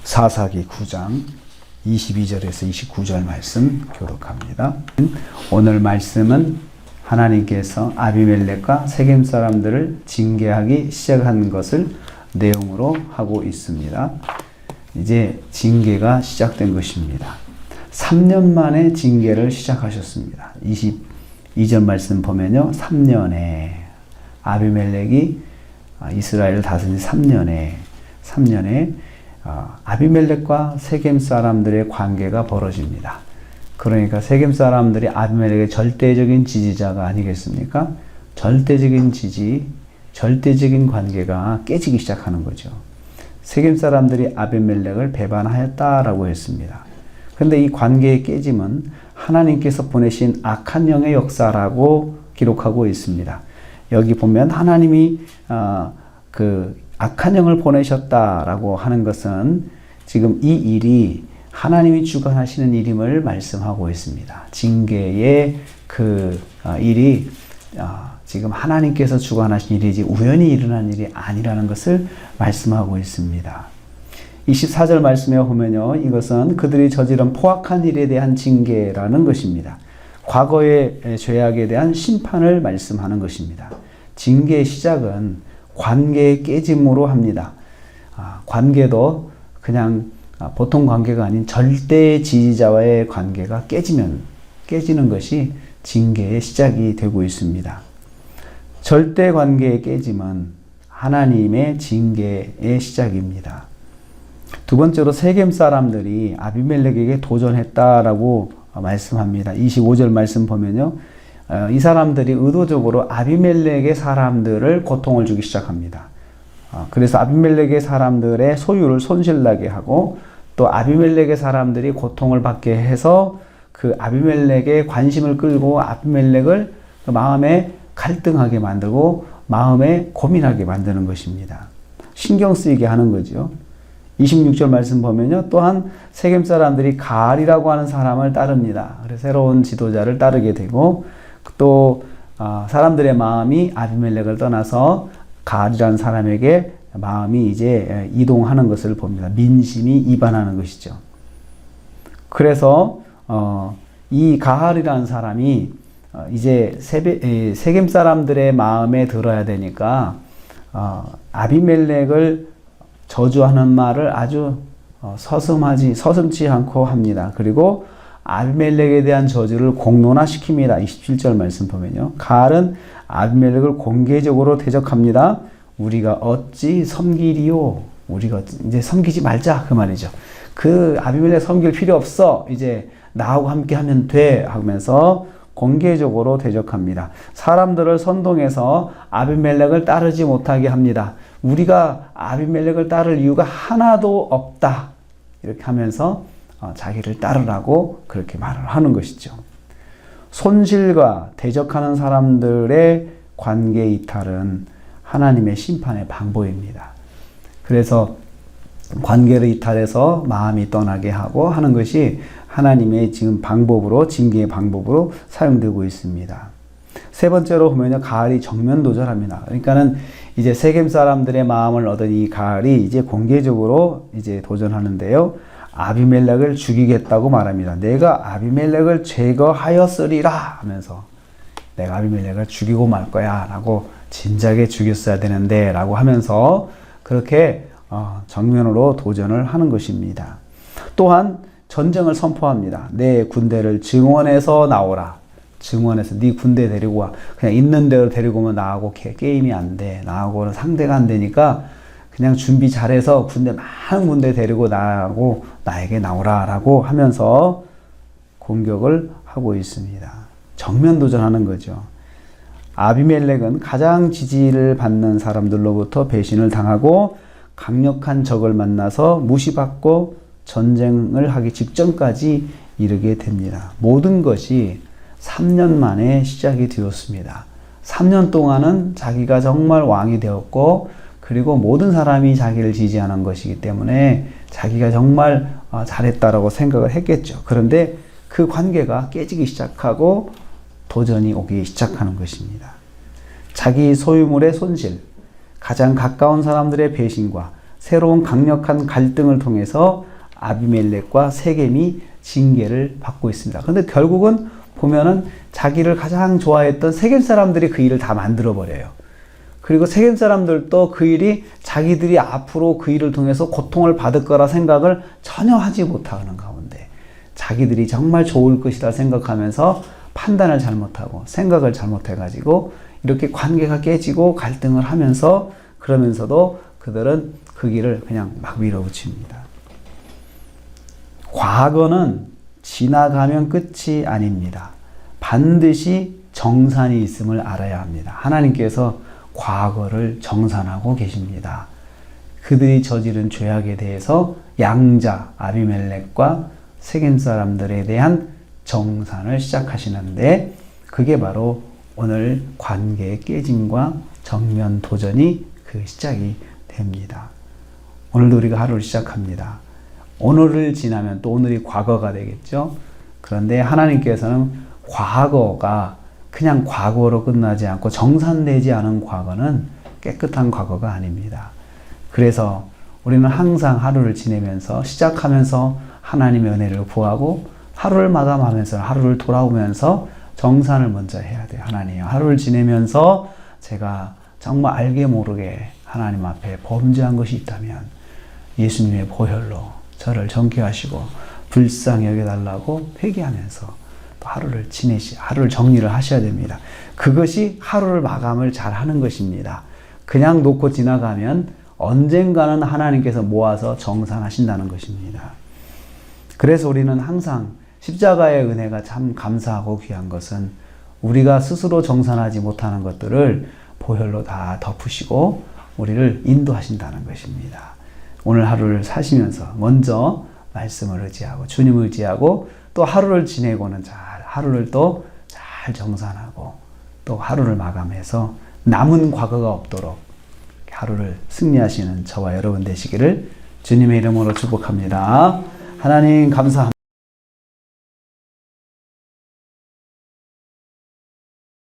사사기 9장 22절에서 29절 말씀 교독합니다. 오늘 말씀은 하나님께서 아비멜렉과 세겜 사람들을 징계하기 시작한 것을 내용으로 하고 있습니다. 이제 징계가 시작된 것입니다. 3년 만에 징계를 시작하셨습니다. 22절 말씀 보면요. 3년에 아비멜렉이 이스라엘을 다스린 3년에 아비멜렉과 세겜 사람들의 관계가 벌어집니다. 그러니까 세겜 사람들이 아비멜렉의 절대적인 지지자가 아니겠습니까? 절대적인 지지, 절대적인 관계가 깨지기 시작하는 거죠. 세겜 사람들이 아비멜렉을 배반하였다라고 했습니다. 그런데 이 관계의 깨짐은 하나님께서 보내신 악한 영의 역사라고 기록하고 있습니다. 여기 보면 하나님이 악한 영을 보내셨다라고 하는 것은 지금 이 일이 하나님이 주관하시는 일임을 말씀하고 있습니다. 징계의 일이 지금 하나님께서 주관하신 일이지 우연히 일어난 일이 아니라는 것을 말씀하고 있습니다. 24절 말씀에 보면요. 이것은 그들이 저지른 포악한 일에 대한 징계라는 것입니다. 과거의 죄악에 대한 심판을 말씀하는 것입니다. 징계의 시작은 관계의 깨짐으로 합니다. 관계도 그냥 보통 관계가 아닌 절대 지지자와의 관계가 깨지는 것이 징계의 시작이 되고 있습니다. 절대 관계의 깨짐은 하나님의 징계의 시작입니다. 두 번째로 세겜 사람들이 아비멜렉에게 도전했다라고 말씀합니다. 25절 말씀 보면요. 이 사람들이 의도적으로 아비멜렉의 사람들을 고통을 주기 시작합니다. 그래서 아비멜렉의 사람들의 소유를 손실나게 하고 또 아비멜렉의 사람들이 고통을 받게 해서 그 아비멜렉의 관심을 끌고 아비멜렉을 마음에 갈등하게 만들고 마음에 고민하게 만드는 것입니다. 신경 쓰이게 하는 거죠. 26절 말씀 보면요. 또한 세겜 사람들이 가알이라고 하는 사람을 따릅니다. 그래서 새로운 지도자를 따르게 되고 또 사람들의 마음이 아비멜렉을 떠나서 가알이라는 사람에게 마음이 이제 이동하는 것을 봅니다. 민심이 이반하는 것이죠. 그래서 이 가알이라는 사람이 이제 세겜 사람들의 마음에 들어야 되니까 아비멜렉을 저주하는 말을 아주 서슴지 않고 합니다. 그리고 아비멜렉에 대한 저주를 공론화시킵니다. 27절 말씀 보면요. 가알은 아비멜렉을 공개적으로 대적합니다. 우리가 어찌 섬기리요? 우리가 이제 섬기지 말자 그 말이죠. 그 아비멜렉 섬길 필요 없어. 이제 나하고 함께 하면 돼 하면서 공개적으로 대적합니다. 사람들을 선동해서 아비멜렉을 따르지 못하게 합니다. 우리가 아비멜렉을 따를 이유가 하나도 없다. 이렇게 하면서 자기를 따르라고 그렇게 말을 하는 것이죠. 손실과 대적하는 사람들의 관계 이탈은 하나님의 심판의 방법입니다. 그래서 관계를 이탈해서 마음이 떠나게 하고 하는 것이 하나님의 지금 방법으로, 징계의 방법으로 사용되고 있습니다. 세 번째로 보면요. 가알이 정면 도전합니다. 그러니까는 이제 세겜 사람들의 마음을 얻은 이 가알이 이제 공개적으로 이제 도전하는데요. 아비멜렉을 죽이겠다고 말합니다. 내가 아비멜렉을 제거하였으리라 하면서 내가 아비멜렉을 죽이고 말 거야 라고 진작에 죽였어야 되는데 라고 하면서 그렇게 정면으로 도전을 하는 것입니다. 또한 전쟁을 선포합니다. 내 군대를 증원해서 나오라. 증원해서 네 군대 데리고 와. 그냥 있는 대로 데리고 오면 나하고 게임이 안 돼. 나하고는 상대가 안 되니까 그냥 준비 잘해서 많은 군대 데리고 나에게 나오라 라고 하면서 공격을 하고 있습니다. 정면 도전하는 거죠. 아비멜렉은 가장 지지를 받는 사람들로부터 배신을 당하고 강력한 적을 만나서 무시받고 전쟁을 하기 직전까지 이르게 됩니다. 모든 것이 3년 만에 시작이 되었습니다. 3년 동안은 자기가 정말 왕이 되었고 그리고 모든 사람이 자기를 지지하는 것이기 때문에 자기가 정말 잘했다라고 생각을 했겠죠. 그런데 그 관계가 깨지기 시작하고 도전이 오기 시작하는 것입니다. 자기 소유물의 손실, 가장 가까운 사람들의 배신과 새로운 강력한 갈등을 통해서 아비멜렉과 세겜이 징계를 받고 있습니다. 그런데 결국은 보면은 자기를 가장 좋아했던 세겜 사람들이 그 일을 다 만들어 버려요. 그리고 세겜 사람들도 그 일이 자기들이 앞으로 그 일을 통해서 고통을 받을 거라 생각을 전혀 하지 못하는 가운데 자기들이 정말 좋을 것이다 생각하면서 판단을 잘못하고 생각을 잘못해가지고 이렇게 관계가 깨지고 갈등을 하면서 그러면서도 그들은 그 길을 그냥 막 밀어붙입니다. 과거는 지나가면 끝이 아닙니다. 반드시 정산이 있음을 알아야 합니다. 하나님께서 과거를 정산하고 계십니다. 그들이 저지른 죄악에 대해서 양자 아비멜렉과 세겜 사람들에 대한 정산을 시작하시는데 그게 바로 오늘 관계의 깨짐과 정면 도전이 그 시작이 됩니다. 오늘도 우리가 하루를 시작합니다. 오늘을 지나면 또 오늘이 과거가 되겠죠. 그런데 하나님께서는 과거가 그냥 과거로 끝나지 않고 정산되지 않은 과거는 깨끗한 과거가 아닙니다. 그래서 우리는 항상 하루를 지내면서 시작하면서 하나님의 은혜를 구하고 하루를 마감하면서 하루를 돌아오면서 정산을 먼저 해야 돼요. 하나님, 하루를 지내면서 제가 정말 알게 모르게 하나님 앞에 범죄한 것이 있다면 예수님의 보혈로 저를 정케하시고 불쌍히 여겨달라고 회개하면서 또 하루를 정리를 하셔야 됩니다. 그것이 하루를 마감을 잘 하는 것입니다. 그냥 놓고 지나가면 언젠가는 하나님께서 모아서 정산하신다는 것입니다. 그래서 우리는 항상 십자가의 은혜가 참 감사하고 귀한 것은 우리가 스스로 정산하지 못하는 것들을 보혈로 다 덮으시고 우리를 인도하신다는 것입니다. 오늘 하루를 사시면서 먼저 말씀을 의지하고 주님을 의지하고 또 하루를 지내고는 하루를 또 잘 정산하고 또 하루를 마감해서 남은 과거가 없도록 하루를 승리하시는 저와 여러분 되시기를 주님의 이름으로 축복합니다. 하나님 감사합니다.